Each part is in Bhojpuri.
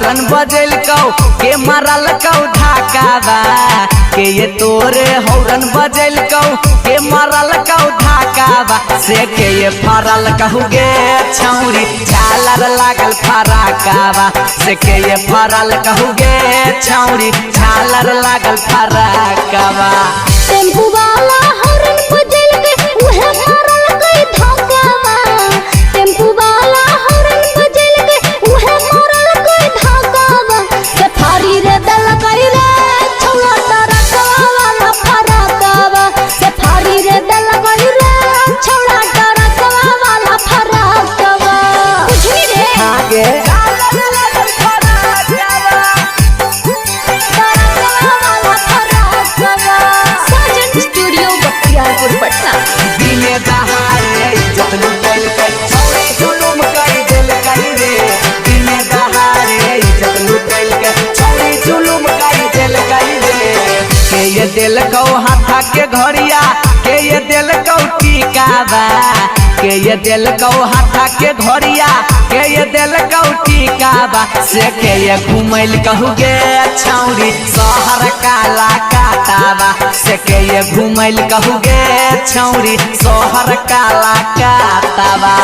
हौरन बजल कौ के मारल कौ धाकावा के ये तोरे हौरन बजल कौ के मारल कौ धाकावा से के ये फरल कहू गे छौरी झालर लागल फराकावा से के ये फरल कहू गे छौरी झालर लागल फराकावा। टेम्पू वाला हॉर्न बजल के उहे मारल कई धाकावा टेम्पू वाला हॉर्न बजल के उहे मारल कई धाकावा सफारी रे दल कई रे छौला टरकवा वाला फराकावा सफारी रे दल कई रे छौला टरकवा वाला फराकावा बुझली रे आगे दिने दहाड़े इज्जत लुटल के छौरी जुलुम कर दिल कई रे दिने दहाड़े इज्जत लुटल के छौरी जुलुम कर दिल कई रे के ये दिल कौ हाथा के घड़िया के ये दिल कौ टीकावा के ये दिल कौ हाथा के घड़िया के ये दिल कौ टीकावा से के ये घुमैल कहू गे छौरी शहर काला काटावा से के ये घुमैल कहू गे छौरी शहर काला काटावा।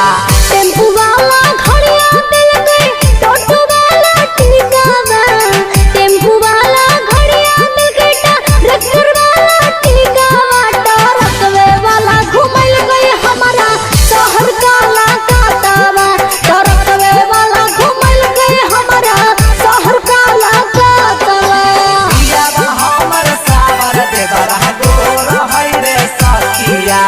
टेम्पू वाला घड़िया दिल गई टोटो वाला टीकावा टेम्पू वाला घड़िया दिल गई रखर वाला टीकावा टरकवे वाला घुमल गई हमारा शहर काला काटावा टरकवे वाला घुमल गई हमारा शहर काला काटावा। पिया बा हमर सावर देवरा गोर है रे सखिया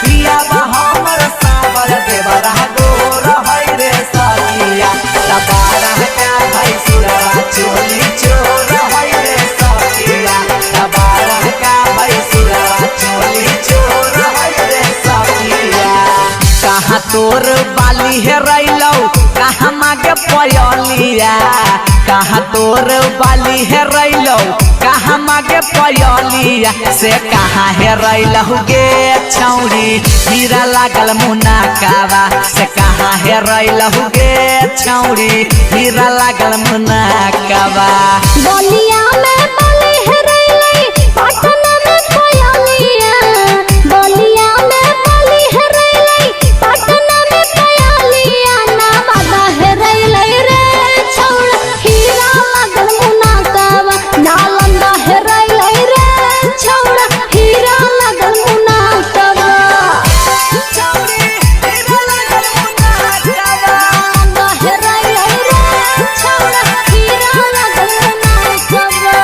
पिया बा हमर सावर देवरा गोर है रे सखिया तबारा का भाई सुरवा चोली चोर है रे सखिया तबारा का भाई सुरवा चोली चोर है रे सखिया। कहाँ तोर बाली है रैलौ कहाँ मागे पयलिया कहाँ तोर बाली है रैलौ कहाँ मागे पयलिया से कहाँ है रैलहु गे छौरी हीरा लागल मुनाकावा से कहाँ है रैलहु गे छौरी हीरा लागल मुनाकावा। बलिया में बाली है रैलै पटना में पयलिया बलिया में बाली है रैलै पटना में पयलिया नावादा है रैलै रे छौड़ हीरा लागल मुनाकावा नालंदा है रैलै रे छौड़ हीरा लागल मुनाकावा छौरी हीरा लागल मुनाकावा नालंदा है रैलै रे छौड़ हीरा लागल मुनाकावा।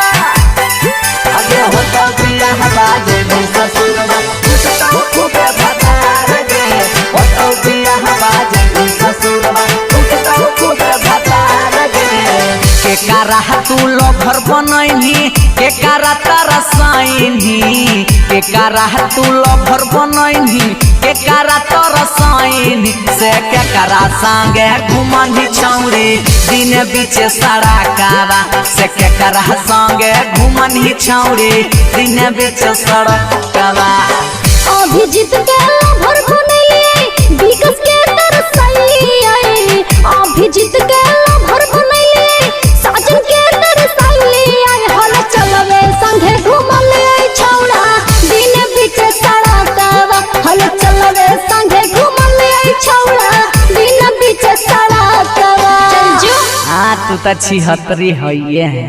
आगे होता पिया बाजे में ससुरवा कुटता खूबे भतार गे होता पिया बाजे में ससुरवा कुटता खूबे भतार गे के कारा तू लोभर बनैनी के कारा तारा साइनी के कारा तू लोभर बनैनी के कारा तारा साइनी से के कारा संगे घुमनी छौरी दिन बीच सड़कावा से के कारा संगे घुमनी छौरी दिन बीच सड़कावा। अभिजीत के लभर बनैलिए विकास के तरसैलिए अभिजीत के लभर बनैलिए साजन के तरसैलिए हल चलवे संगे घुमलिए छौड़ा दिन बीच सड़कावा हल चलवे संगे घुमलिए छौड़ा दिन बीच सड़कावा। चल जो हाँ तू तो 76 है।